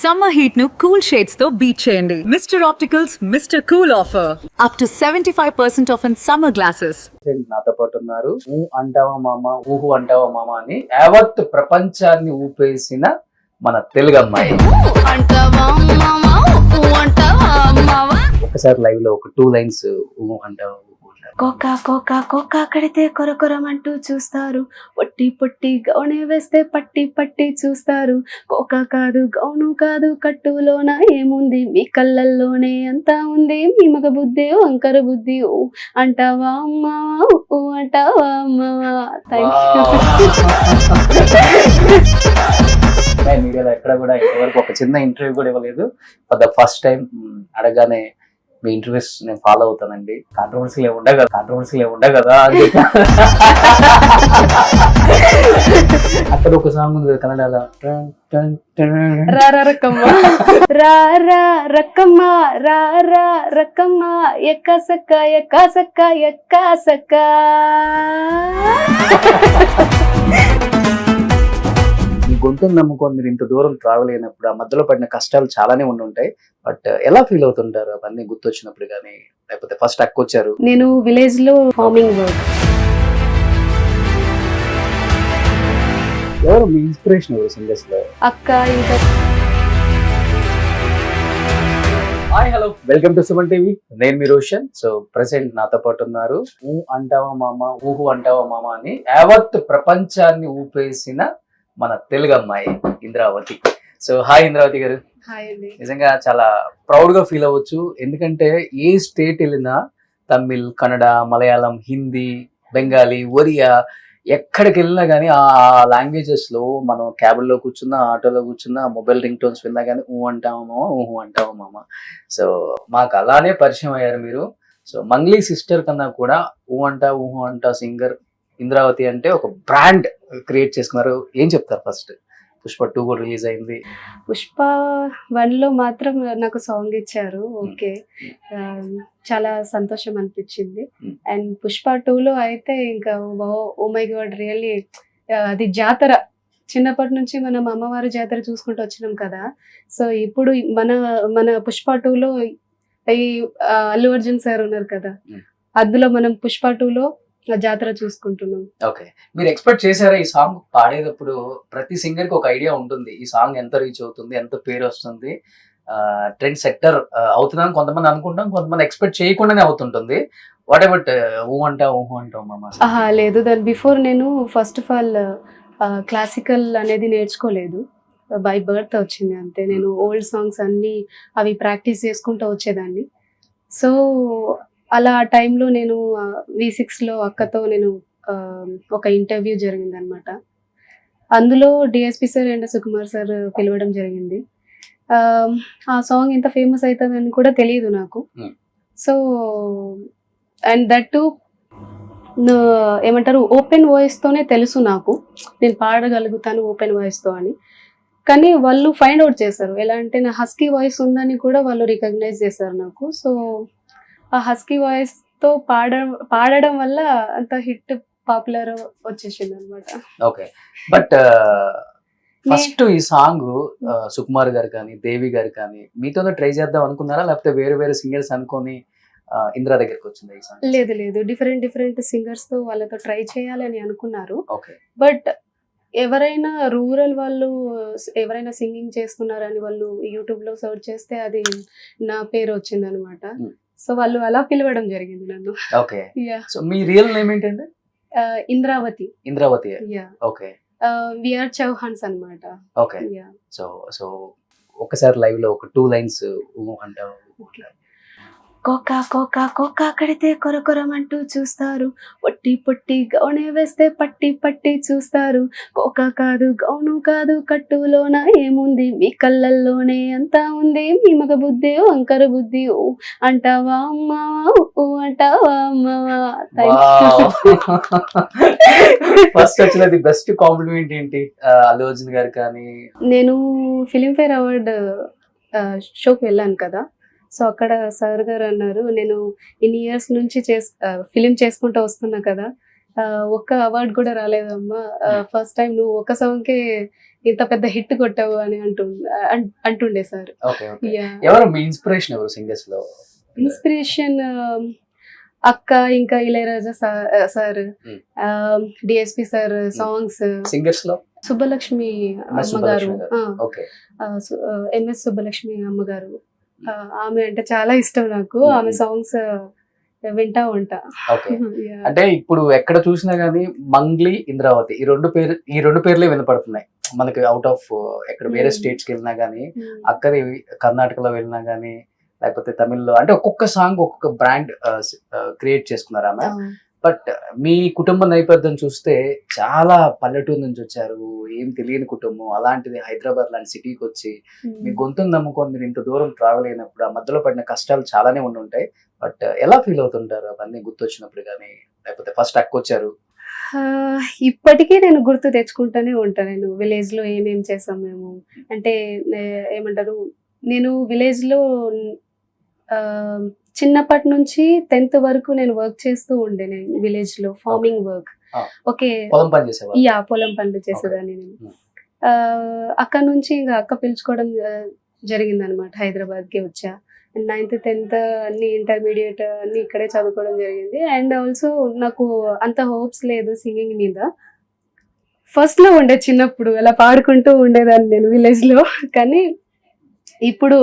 Summer heat nu cool shades తో beat చేయండి. Mr. Opticals Mr. Cool offer. Up to 75% off in summer glasses. నాతో పాటు ఉన్నారు ఊ అంటావా మామ ఊహు అంటావా మామ అని యావత్ ప్రపంచాన్ని ఊపేసిన మన తెలుగు అమ్మాయి. ఒకసారి లైవ్ లో ఒక 2 లైన్స్ ఊ అంటావా కోకా కోకా కోకా కడితే కొరకొరమంటూ చూస్తారు, పొట్టి పొట్టి గౌనే వేస్తే పట్టి పట్టి చూస్తారు. కోకా కాదు గౌను కాదు కట్టులోన ఏముంది, మీ కళ్ళల్లోనే అంతా ఉంది, మీ మగ బుద్ధి వంకర బుద్ధి. ఊ అంటావా అమ్మావా ఊ అంటావా అమ్మావా. మీడియాలో ఎక్కడ కూడా ఇంతవరకు ఒక చిన్న ఇంటర్వ్యూ కూడా ఇవ్వలేదు. ఫర్ ద ఫస్ట్ టైం అడగానే మీ ఇంటర్వ్యూస్ నేను ఫాలో అవుతానండి. కాంట్రవర్సీలు ఏముండే కదా అని అక్కడ ఒక సాంగ్ ఉంది కన్నడలో, రారా రక్కమ్మ రారా రక్కమ్మ రారా రక్కమ్మ ఎక్కసక్క ఎక్కసక్క ఎక్కసక్క. మీ గొంతును నమ్ముకొని మీరు ఇంత దూరం ట్రావెల్ అయినప్పుడు ఆ మధ్యలో పడిన కష్టాలు చాలానే ఉండుంటాయి. బట్ ఎలా ఫీల్ అవుతుంటారు అవన్నీ గుర్తొచ్చినప్పుడు కానీ, లేకపోతే ఫస్ట్ అక్క వచ్చారు? నేను విలేజ్ లో ఫార్మింగ్ వర్క్. ఎవరు మీ ఇన్స్పిరేషన్ ఎవరు సింగర్స్ లో? అక్క ఇంకా. Hi hello, welcome to Suman TV. నేను మీ రోషన్. సో ప్రెసెంట్ నాతో పాటు ఉన్నారు ఊ అంటావా మామ ఊహు అంటావా మామ అని యావత్ ప్రపంచాన్ని ఊపేసిన మన తెలుగు అమ్మాయి ఇంద్రావతి. సో హాయ్ ఇంద్రావతి గారు. హాయ్ అండి. నిజంగా చాలా ప్రౌడ్ గా ఫీల్ అవ్వచ్చు. ఎందుకంటే ఏ స్టేట్ వెళ్ళినా తమిళ్, కన్నడ, మలయాళం, హిందీ, బెంగాలీ, ఒరియా ఎక్కడికి వెళ్ళినా కానీ ఆ లాంగ్వేజెస్ లో మనం క్యాబుల్లో కూర్చున్నా, ఆటోలో కూర్చున్నా, మొబైల్ రింగ్ టోన్స్ విన్నా కానీ ఊ అంటావా మామ ఊహు అంటావా మామ. సో మాకు అలానే పరిచయం అయ్యారు మీరు. సో మంగ్లీ సిస్టర్ కన్నా కూడా ఊ అంటా ఊహు అంటా సింగర్ ఇంద్రావతి అంటే ఒక బ్రాండ్ క్రియేట్ చేసుకున్నారు. ఏం చెప్తారు? ఫస్ట్ పుష్ప 2 కూడా రిలీజ్ అయింది. పుష్ప 1 లో మాత్రం నాకు సాంగ్ ఇచ్చారు. ఓకే, చాలా సంతోషం అనిపించింది. అండ్ పుష్ప 2 లో అయితే ఇంకా ఓ మై గాడ్, రియల్లీ అది జాతర. చిన్నప్పటి నుంచి మనం అమ్మవారి జాతర చూసుకుంటూ వచ్చినాం కదా. సో ఇప్పుడు మన పుష్ప 2 లో ఈ అల్లు అర్జున్ సార్ ఉన్నారు కదా, అందులో మనం పుష్ప 2 లో జాతర చూసుకుంటున్నాం. ఓకే, మీరు ఎక్స్పెక్ట్ చేశారా ఈ సాంగ్ పాడేటప్పుడు? ప్రతి సింగర్ కి ఒక ఐడియా ఉంటుంది, ఈ సాంగ్ ఎంత రీచ్ అవుతుంది, ఎంత పేరు వస్తుంది, ట్రెండ్ సెక్టర్ అవుతుందని కొంతమంది అనుకుంటాం, కొంతమంది ఎక్స్పెక్ట్ చేయకుండానే అవుతుంటుంది. వాట్ ఎవర్ ఊహు అంటాం మామ? లేదు, దాని బిఫోర్ నేను ఫస్ట్ ఆఫ్ ఆల్ క్లాసికల్ అనేది నేర్చుకోలేదు. బై బర్త్ వచ్చింది అంతే. నేను ఓల్డ్ సాంగ్స్ అన్ని అవి ప్రాక్టీస్ చేసుకుంటూ వచ్చేదాన్ని. సో అలా ఆ టైంలో నేను V6 లో అక్కతో నేను ఒక ఇంటర్వ్యూ జరిగింది అనమాట. అందులో DSP sir and Sukumar sir పిలవడం జరిగింది. ఆ సాంగ్ ఎంత ఫేమస్ అవుతుందని కూడా తెలియదు నాకు. సో అండ్ దట్ టు ఏమంటారు, ఓపెన్ వాయిస్తోనే తెలుసు నాకు, నేను పాడగలుగుతాను ఓపెన్ వాయిస్తో అని. కానీ వాళ్ళు ఫైండ్ అవుట్ చేశారు. ఎలా అంటే నా హస్కీ వాయిస్ ఉందని కూడా వాళ్ళు రికగ్నైజ్ చేశారు నాకు. సో ఆ హస్కీ వాయిస్ తో పాడడం వల్ల అంత హిట్ పాపులర్ వచ్చేసింది అనమాట. ఓకే, బట్ ఫస్ట్ ఈ సాంగ్ సుకుమార్ గారు కానీ, దేవి గారు కానీ మీతోనే ట్రై చేద్దాం అనుకున్నారా, లేకపోతే వేరే వేరే సింగర్స్ అనుకొని ఇంద్రా దగ్గరికి వచ్చింది ఈ సాంగ్? లేదు, డిఫరెంట్ సింగర్స్ తో వాళ్ళతో ట్రై చేయాలని అనుకున్నారు. ఓకే, బట్ ఎవరైనా రూరల్ వాళ్ళు ఎవరైనా సింగింగ్ చేస్తున్నారని వాళ్ళు యూట్యూబ్ లో సర్చ్ చేస్తే అది నా పేరు వచ్చింది అనమాట. సో వాళ్ళు అలా పిలవడం జరిగింది నన్ను. ఓకే, సో మీ రియల్ నేమ్ ఏంటంటే? ఇంద్రావతి. ఓకే, విఆర్ చౌహాన్స్ అన్నమాట. ఓకే, సో ఒకసారి లైవ్ లో ఒక 2 లైన్స్ అంటావు. కోకా కోకా కోకా కడితే కొరకొరమంటూ చూస్తారు, పొట్టి పొట్టి గౌనే వేస్తే పట్టి పట్టి చూస్తారు. కోకా కాదు గౌను కాదు కట్టులోన ఏముంది, మీ కళ్ళల్లోనే అంతా ఉంది, మీ మగ బుద్ధి వంకర బుద్ధి. ఊ అంటావా అమ్మావా ఊ అంటావా అమ్మావా. ఫస్ట్ వచ్చినది బెస్ట్ కాంప్లిమెంట్ ఏంటి అల్లు అర్జున్ గారు కానీ? నేను ఫిలింఫేర్ అవార్డ్ షోకి వెళ్ళాను కదా. సో అక్కడ సార్ గారు అన్నారు, నేను ఇన్ని ఇయర్స్ నుంచి ఫిలిం చేసుకుంటూ వస్తున్నా కదా, ఒక్క అవార్డు కూడా రాలేదమ్మా, ఫస్ట్ టైం నువ్వు ఒక సాంగ్కే ఇంత పెద్ద హిట్ కొట్టావు అని అంటుండే సార్. Okay okay. ఎవరు మీ ఇన్స్పిరేషన్ ఎవరు సింగర్స్ లో? ఇన్స్పిరేషన్ అక్క, ఇంకా Ilaiyaraaja sir, DSP sir songs. Singers లో సుబ్బలక్ష్మి అమ్మగారు, ఓకే. ఎంఎస్ సుబ్బలక్ష్మి అమ్మగారు, ఆమె అంటే చాలా ఇష్టం నాకు. ఆమె సాంగ్స్ వింటా ఉంటా. ఓకే. అంటే ఇప్పుడు ఎక్కడ చూసినా గానీ మంగ్లీ, ఇంద్రావతి ఈ రెండు పేర్లే వినపడుతున్నాయి మనకి. అవుట్ ఆఫ్ ఎక్కడ వేరే స్టేట్స్ కి వెళ్ళినా గానీ, అక్కడి కర్ణాటకలో వెళ్ళినా గానీ, లేకపోతే తమిళ్లో, అంటే ఒక్కొక్క సాంగ్ ఒక్కొక్క బ్రాండ్ క్రియేట్ చేసుకున్నారు ఆమె. బట్ మీ కుటుంబ నేపథ్యం చూస్తే చాలా పల్లెటూరు నుంచి వచ్చారు, ఏం తెలియని కుటుంబం. అలాంటిది హైదరాబాద్ లాంటి సిటీకి వచ్చి మీ గొంతును నమ్ముకొని మీరు ఇంత దూరం ట్రావెల్ అయినప్పుడు ఆ మధ్యలో పడిన కష్టాలు చాలానే ఉండి ఉంటాయి. బట్ ఎలా ఫీల్ అవుతుంటారు అవన్నీ గుర్తొచ్చినప్పుడు కానీ, లేకపోతే ఫస్ట్ వచ్చారు? ఇప్పటికీ నేను గుర్తు తెచ్చుకుంటూనే ఉంటాను. నేను విలేజ్ లో ఏమేం చేసాం మేము, అంటే ఏమంటారు, నేను విలేజ్ లో చిన్నప్పటి నుంచి 10th వరకు నేను వర్క్ చేస్తూ ఉండే. నేను విలేజ్ లో ఫార్మింగ్ వర్క్. ఓకే, పొలం పని చేసేవారు? పొలం పనులు చేసేదాన్ని నేను. అక్కడ నుంచి ఇంకా అక్క పిలుచుకోవడం జరిగింది అనమాట. హైదరాబాద్ కి వచ్చా. 9th 10th అన్ని, ఇంటర్మీడియట్ అన్ని ఇక్కడే చదువుకోవడం జరిగింది. అండ్ ఆల్సో నాకు అంత హోప్స్ లేదు సింగింగ్ మీద. ఫస్ట్ లో ఉండే చిన్నప్పుడు అలా పాడుకుంటూ ఉండేదాన్ని నేను విలేజ్ లో. కానీ ఇప్పుడు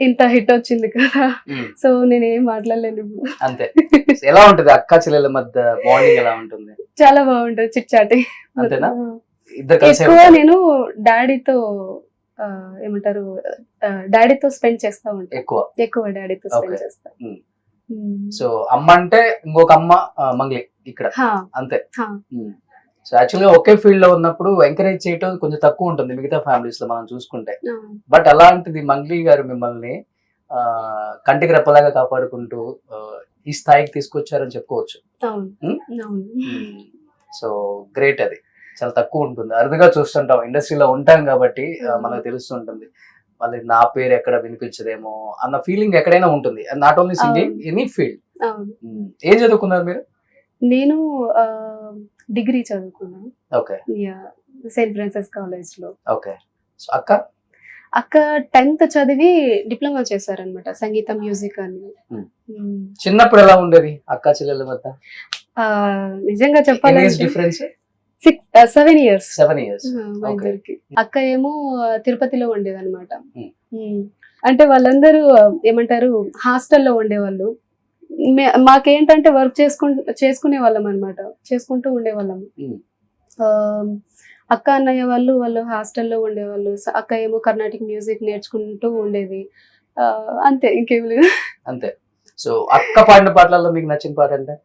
ఇంత హిట్ వచ్చింది కదా, సో నేనేం మాట్లాడలేను ఇప్పుడు. అంతే. ఎలా ఉంటది అక్క చెల్లెల మధ్య బాండింగ్? ఎలా ఉంటుంది? చాలా బాగుంటది, చిట్చాటి. అంతేనా? ఎక్కువ నేను డాడీతో ఏమంటారు, డాడీతో స్పెండ్ చేస్తా ఉంటా. ఎక్కువ డాడీతో స్పెండ్ చేస్తా. సో అమ్మ అంటే ఇంకొక అమ్మ మంగ్లీ ఇక్కడ, అంతే. సో యాక్చువల్ గా ఒకే ఫీల్డ్ లో ఉన్నప్పుడు ఎంకరేజ్ చేయటం కొంచెం తక్కువ ఉంటుంది మిగతా ఫ్యామిలీస్ లో మనం చూసుకుంటే. బట్ అలాంటిది మంగ్లీ గారు మిమ్మల్ని కంటికి రెప్పలాగా కాపాడుకుంటూ ఈ స్థాయికి తీసుకొచ్చారని చెప్పుకోవచ్చు. So great. అది చాలా తక్కువ ఉంటుంది, అరుదుగా చూస్తుంటాం. ఇండస్ట్రీలో ఉంటాం కాబట్టి మనకు తెలుస్తుంటుంది. మళ్ళీ నా పేరు ఎక్కడ వినిపించదేమో అన్న ఫీలింగ్ ఎక్కడైనా ఉంటుంది. Not only singing, any field. ఏం చదువుకున్నారు మీరు? నేను డిగ్రీ చదువుకున్నాను. ఓకే. సెయింట్ ఫ్రాన్సిస్ కాలేజ్ లో. ఓకే. సో అక్క 10th చదివి డిప్లొమా చేశారనమాట, సంగీతం, మ్యూజిక్ అని. చిన్నప్పుడు ఎలా ఉండేది అక్క చెల్లెల మధ్య? నిజంగా చెప్పాలంటే డిఫరెన్స్ 7 years. 7 years. అక్క ఏమో తిరుపతిలో ఉండేది అనమాట. అంటే వాళ్ళందరూ ఏమంటారు, హాస్టల్లో ఉండేవాళ్ళు. మాకేంటంటే వర్క్ చేసుకునే వాళ్ళం అనమాట, చేసుకుంటూ ఉండేవాళ్ళము. అక్క అన్నయ్య వాళ్ళు హాస్టల్లో ఉండేవాళ్ళు. అక్క ఏమో కర్ణాటిక్ మ్యూజిక్ నేర్చుకుంటూ ఉండేది. అంతే, ఇంకేం లేదు. అంతే. సో అక్క పాడిన పాటలలో మీకు నచ్చిన పాట అంటే?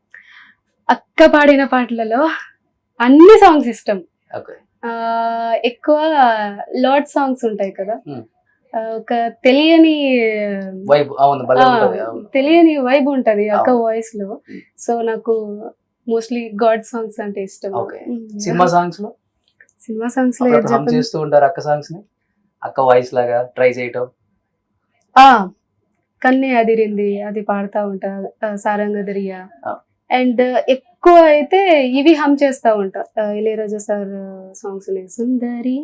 అక్క పాడిన పాటలలో అన్ని సాంగ్స్ ఇష్టం. ఎక్కువ లార్డ్ సాంగ్స్ ఉంటాయి కదా, ఒక తెలియని వైబ్ ఉంటది అక్క వాయిస్ లో. సో నాకు మోస్ట్లీ గాడ్ సాంగ్స్ అంటే ఇష్టం. సినిమా సాంగ్స్ లో చేస్తూ ఉంటారు అక్క సాంగ్స్ ని, అక్క వాయిస్ లాగా ట్రై చేయటం. కన్నే అదిరింది అది పాడుతా ఉంటా, సారంగదరియా. అండ్ ఎక్కువ అయితే ఇవి హమ్ చేస్తా ఉంటా, ఇళయరాజా సార్ సాంగ్స్. సుందరి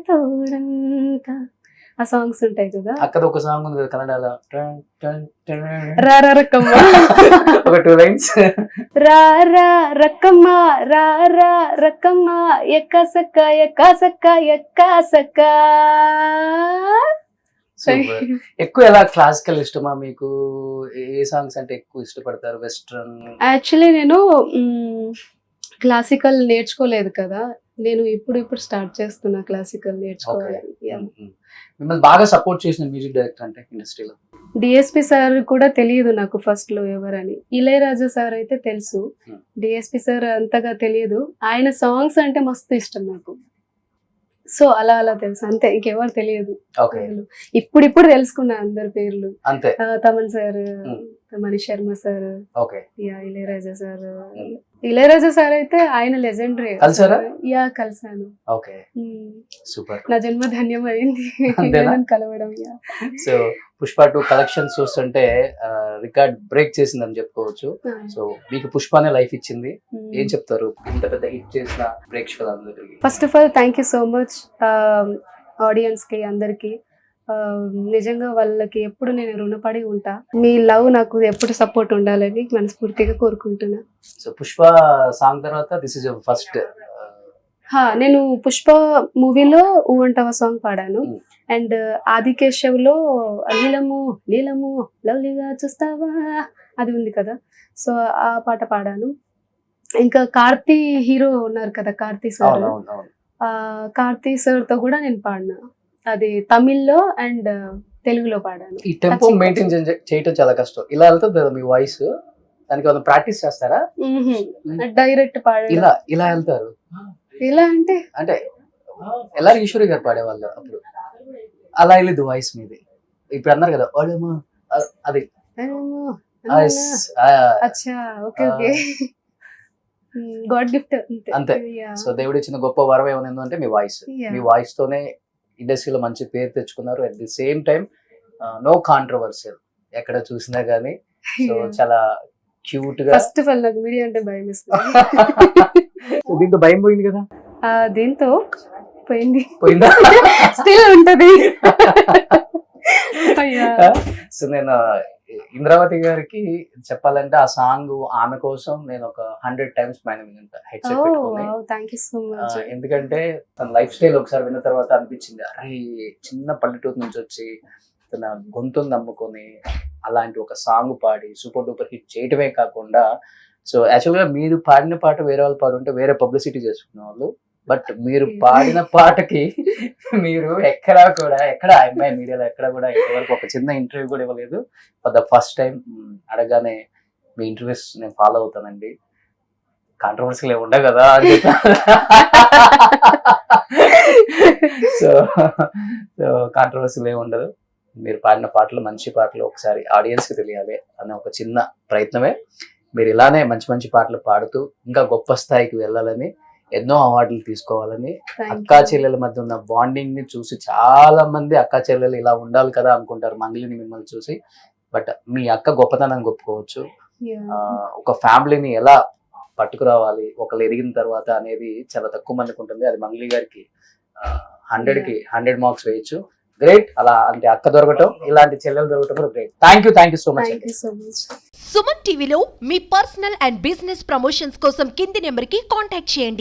తోడంతా ఆ సాంగ్స్ ఉంటాయి కదా. అక్కడ ఒక సాంగ్ ఉంది కదా కన్నడలో, రారా రక్కమ్మ. ఒక 2 lines. రారా రక్కమ్మ, రారా రక్కమ్మ, ఎక్కసక్క ఎక్కసక్క ఎక్కసక్క. ఎక్కువ ఎలా క్లాసికల్ ఇష్టమా మీకు? ఏ సాంగ్స్ అంటే ఎక్కువ ఇష్టపడతారు? వెస్ట్రన్? యాక్చువల్లీ నేను క్లాసికల్ నేర్చుకోలేదు కదా, నేను ఇప్పుడు స్టార్ట్ చేస్తున్నా క్లాసికల్ నేర్చుకోవాలి. మిమ్మల్ని బాగా సపోర్ట్ చేసిన మ్యూజిక్ డైరెక్టర్ అంటే ఇండస్ట్రీలో? డిఎస్పి సార్ కూడా తెలియదు నాకు ఫస్ట్ లో ఎవరని. ఇళయరాజా సార్ అయితే తెలుసు, డిఎస్పి సార్ అంతగా తెలియదు. ఆయన సాంగ్స్ అంటే మస్తు ఇష్టం నాకు. సో అలా తెలుసు, అంతే, ఇంకెవరు తెలియదు. ఇప్పుడు తెలుసుకున్నా అందరి పేర్లు. Thaman sir, Manish Sharma sir, okay. Ilaiyaraaja sir. Ilaiyaraaja sir అయితే ఆయన లెజెండరీ. కలిసారా? యా కలిసాను. Okay, super. నా జన్మ ధన్యం అయింది అంతేనా? కలవడం. యా. సో పుష్ప 2 కలెక్షన్స్ చూస్తుంటే రికార్డ్ బ్రేక్ చేసిందని చెప్పుకోవచ్చు. సో మీకు పుష్పనే లైఫ్ ఇచ్చింది. ఏం చెప్తారు ఇంత పెద్ద హిట్ చేసిన ప్రేక్షకులందరికీ? First of all thank you so much audience కి అందరికి. నిజంగా వాళ్ళకి ఎప్పుడు నేను రుణపడి ఉంటా. మీ లవ్ నాకు ఎప్పుడు సపోర్ట్ ఉండాలని మనస్ఫూర్తిగా కోరుకుంటున్నా. సో పుష్ప సాంగ్ తర్వాత దిస్ ఇస్ యువర్ ఫస్ట్. నేను పుష్ప మూవీలో ఊవంటవ సాంగ్ పాడాను. అండ్ ఆదికేశవ్ లో నీలము నీలము లవ్లీగా చూస్తావా అది ఉంది కదా, సో ఆ పాట పాడాను. ఇంకా కార్తీ హీరో ఉన్నారు కదా, కార్తీ సార్. కార్తీ సార్ తో కూడా నేను పాడినా. అది తమిళ్లో అండ్ తెలుగులో పాడాను. ఈ టెంపో మెయింటైన్ చేయడం చాలా కష్టం. ఇలా వెళ్తుంది కదా మీ వాయిస్, దానికి ఏమైనా ప్రాక్టీస్ చేస్తారా? డైరెక్ట్ పాడాను. ఇలా ఇలా వెళ్తారు? ఇలా అంటే అంటే ఎలా ఈశ్వరి గారు పాడేవాళ్ళు అప్పుడు అలా వెళ్ళిద్దు వాయిస్ మీది. ఇప్పుడు అన్నారు కదా ఓడేమో అది. అచ్చా, ఓకే ఓకే. గాడ్ గిఫ్ట్ అంతే. సో దేవుడు ఇచ్చిన గొప్ప వరం ఏమైనా అంటే మీ వాయిస్. మీ వాయిస్ తోనే ఇండస్ట్రీలో మంచి పేరు తెచ్చుకున్నారు. At the same time no controversial ఎక్కడ చూసినా గానీ. సో చాలా క్యూట్ గా. ఫస్ట్ ఆఫ్ ఆల్ నాకు మీడియా అంటే భయం ఇస్తుంది. దీంతో భయం పోయింది కదా? దీంతో పోయిందా? స్టిల్ ఉంటది. సో నేను ఇంద్రావతి గారికి చెప్పాలంటే ఆ సాంగ్ ఆమె కోసం నేను ఒక 100 times పైన వింటా హెడ్సెట్ పెట్టుకొని. ఎందుకంటే తన లైఫ్ స్టైల్ ఒకసారి విన్న తర్వాత అనిపించింది, అరే చిన్న పల్లెటూరు నుంచి వచ్చి తన గొంతును నమ్ముకొని అలాంటి ఒక సాంగ్ పాడి సూపర్ డూపర్ హిట్ చేయటమే కాకుండా, సో యాక్చువల్గా మీరు పాడిన పాట వేరే వాళ్ళు పాడుంటే వేరే పబ్లిసిటీ చేసుకునే వాళ్ళు. బట్ మీరు పాడిన పాటకి మీరు ఎక్కడ అమ్మాయి మీడియాలో ఎక్కడ కూడా ఇంతవరకు ఒక చిన్న ఇంటర్వ్యూ కూడా ఇవ్వలేదు. ఫర్ ద ఫస్ట్ టైం అడగానే మీ ఇంటర్వ్యూస్ నేను ఫాలో అవుతానండి, కాంట్రవర్సీలు ఏమి ఉండవు కదా అని. సో కాంట్రవర్సీలు ఏమి ఉండదు. మీరు పాడిన పాటలు మంచి పాటలు ఒకసారి ఆడియన్స్కి తెలియాలి అనే ఒక చిన్న ప్రయత్నమే. మీరు ఇలానే మంచి మంచి పాటలు పాడుతూ ఇంకా గొప్ప స్థాయికి వెళ్ళాలని, ఎన్నో అవార్డులు తీసుకోవాలని, అక్కా చెల్లెల మధ్య ఉన్న బాండింగ్ ని చూసి చాలా మంది అక్కా చెల్లెలు ఇలా ఉండాలి కదా అనుకుంటారు మంగళిని మిమ్మల్ని చూసి. బట్ మీ అక్క గొప్పతనం చెప్పుకోవచ్చు. ఒక ఫ్యామిలీని ఎలా పట్టుకురావాలి ఒకళ్ళు ఎదిగిన తర్వాత అనేది చాలా తక్కువ మందికి ఉంటుంది. అది మంగళి గారికి 100కి 100 మార్క్స్ వేయచ్చు. గ్రేట్. అలా అంటే అక్క దొరకటం, ఇలాంటి చెల్లెలు దొరకటం కూడా great. Thank you so much. Suman టీవీలో మీ పర్సనల్ అండ్ బిజినెస్ ప్రమోషన్స్ కోసం కింది నెంబర్కి కాంటాక్ట్ చేయండి.